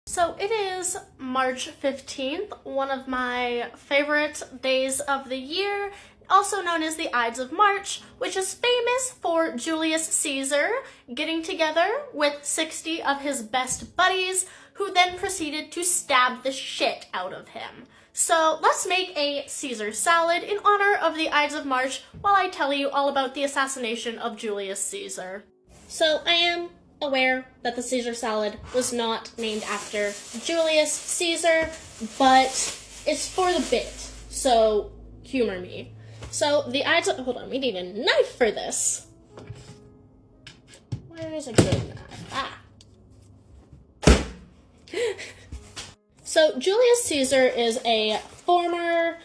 So it is March 15th, one of my favorite days of the year, also known as the Ides of March, which is famous for Julius Caesar getting together with 60 of his best buddies, who then proceeded to stab the shit out of him. So let's make a Caesar salad in honor of the Ides of March while I tell you all about the assassination of Julius Caesar. So I am aware that the Caesar salad was not named after Julius Caesar, but it's for the bit, so humor me. So the Ides of... Hold on, we need a knife for this. Where is a good knife? So Julius Caesar is a former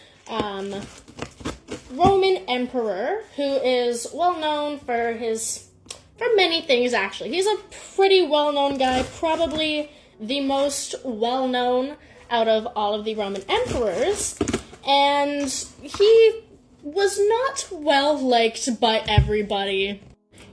Roman emperor who is well known for many things, actually. He's a pretty well-known guy, probably the most well-known out of all of the Roman emperors, and he was not well-liked by everybody.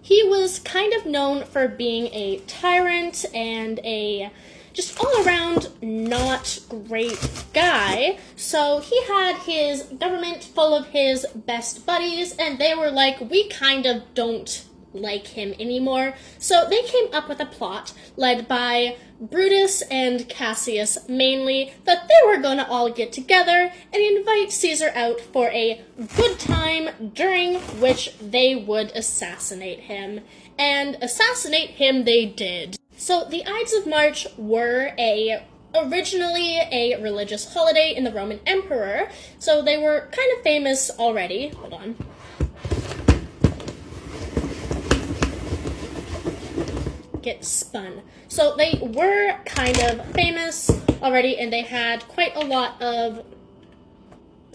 He was kind of known for being a tyrant and a just all-around not great guy, so he had his government full of his best buddies, and they were like, we kind of don't like him anymore. So they came up with a plot, led by Brutus and Cassius mainly, that they were gonna all get together and invite Caesar out for a good time, during which they would assassinate him. And assassinate him they did. So the Ides of March were originally a religious holiday in the Roman Emperor, so they were kind of famous already. Hold on. Get spun. So they were kind of famous already, and they had quite a lot of...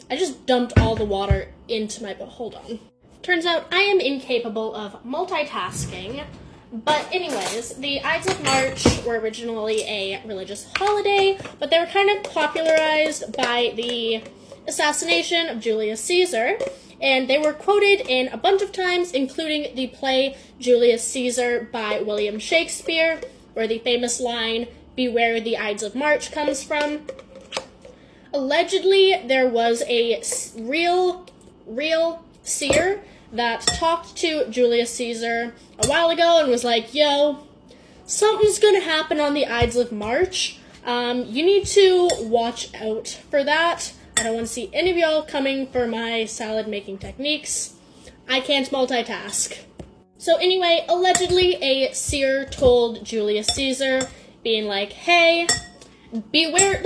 I just dumped all the water into my... Hold on. Turns out I am incapable of multitasking. But anyways, the Ides of March were originally a religious holiday, but they were kind of popularized by the assassination of Julius Caesar, and they were quoted in a bunch of times, including the play Julius Caesar by William Shakespeare, where the famous line, "Beware the Ides of March," comes from. Allegedly, there was a real seer that talked to Julius Caesar a while ago and was like, yo, something's gonna happen on the Ides of March. You need to watch out for that. I don't want to see any of y'all coming for my salad making techniques. I can't multitask. So anyway, allegedly a seer told Julius Caesar, being like, hey, beware,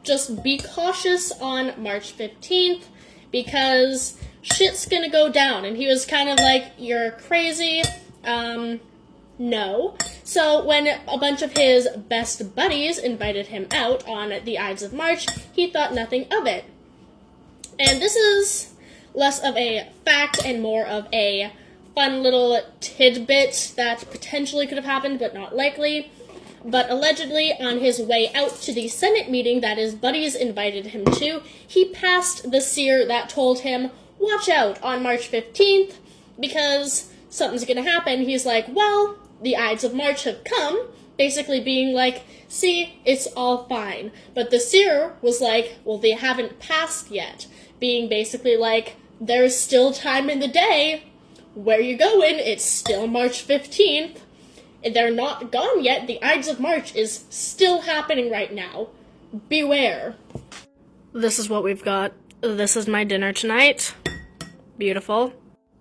just be cautious on March 15th, because shit's gonna go down. And he was kind of like, you're crazy, no. So when a bunch of his best buddies invited him out on the Ides of March, he thought nothing of it. And this is less of a fact and more of a fun little tidbit that potentially could have happened, but not likely. But allegedly, on his way out to the Senate meeting that his buddies invited him to, he passed the seer that told him, watch out on March 15th, because something's gonna happen. He's like, well, the Ides of March have come, basically being like, see, it's all fine. But the seer was like, well, they haven't passed yet, being basically like, there's still time in the day. Where you going? It's still March 15th. They're not gone yet. The Ides of March is still happening right now. Beware. This is what we've got. This is my dinner tonight. Beautiful.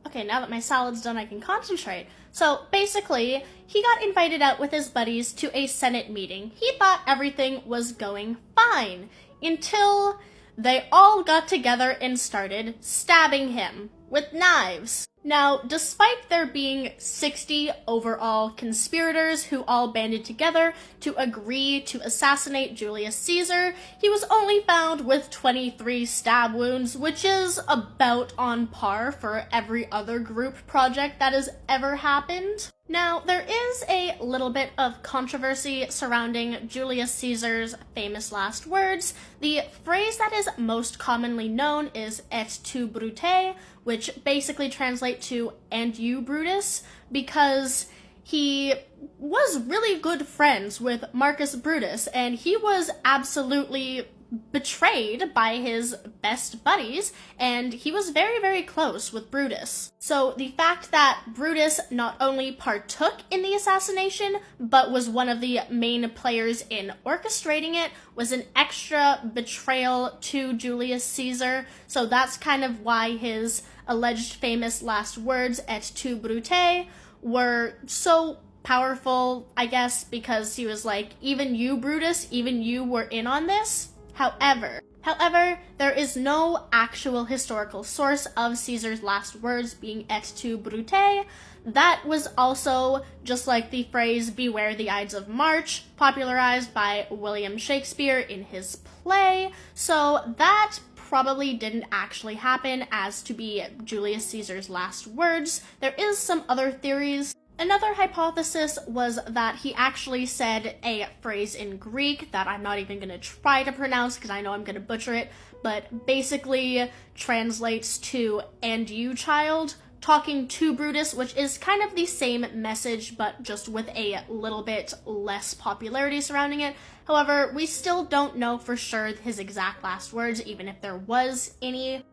Okay, now that my salad's done, I can concentrate. So basically, he got invited out with his buddies to a Senate meeting. He thought everything was going fine until they all got together and started stabbing him with knives. Now, despite there being 60 overall conspirators who all banded together to agree to assassinate Julius Caesar, he was only found with 23 stab wounds, which is about on par for every other group project that has ever happened. Now, there is a little bit of controversy surrounding Julius Caesar's famous last words. The phrase that is most commonly known is "et tu, Brute," which basically translates to "and you, Brutus," because he was really good friends with Marcus Brutus, and he was absolutely betrayed by his best buddies, and he was very, very close with Brutus. So the fact that Brutus not only partook in the assassination, but was one of the main players in orchestrating it, was an extra betrayal to Julius Caesar. So that's kind of why his alleged famous last words, et tu, Brute, were so powerful, I guess, because he was like, even you, Brutus, even you were in on this. However, there is no actual historical source of Caesar's last words being et tu, Brute. That was also, just like the phrase beware the Ides of March, popularized by William Shakespeare in his play, so that probably didn't actually happen as to be Julius Caesar's last words. There is some other theories. Another hypothesis was that he actually said a phrase in Greek that I'm not even going to try to pronounce because I know I'm going to butcher it, but basically translates to, and you, child, talking to Brutus, which is kind of the same message, but just with a little bit less popularity surrounding it. However, we still don't know for sure his exact last words, even if there was any.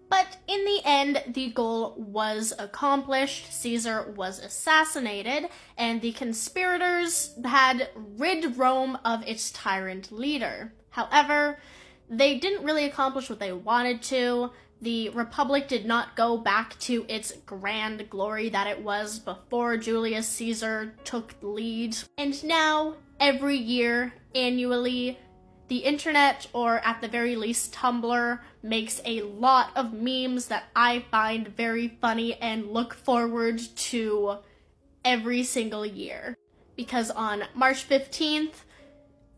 But in the end, the goal was accomplished. Caesar was assassinated, and the conspirators had rid Rome of its tyrant leader. However, they didn't really accomplish what they wanted to. The Republic did not go back to its grand glory that it was before Julius Caesar took the lead. And now, every year, annually, the internet, or at the very least Tumblr, makes a lot of memes that I find very funny and look forward to every single year. Because on March 15th,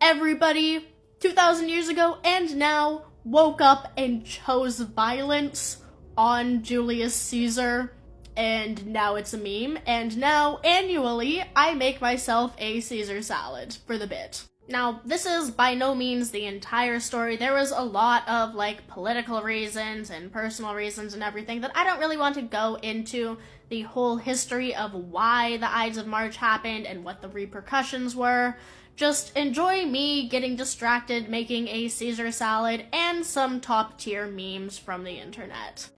everybody, 2,000 years ago and now, woke up and chose violence on Julius Caesar, and now it's a meme, and now, annually, I make myself a Caesar salad for the bit. Now, this is by no means the entire story. There was a lot of, political reasons and personal reasons and everything that I don't really want to go into the whole history of why the Ides of March happened and what the repercussions were. Just enjoy me getting distracted making a Caesar salad and some top-tier memes from the internet.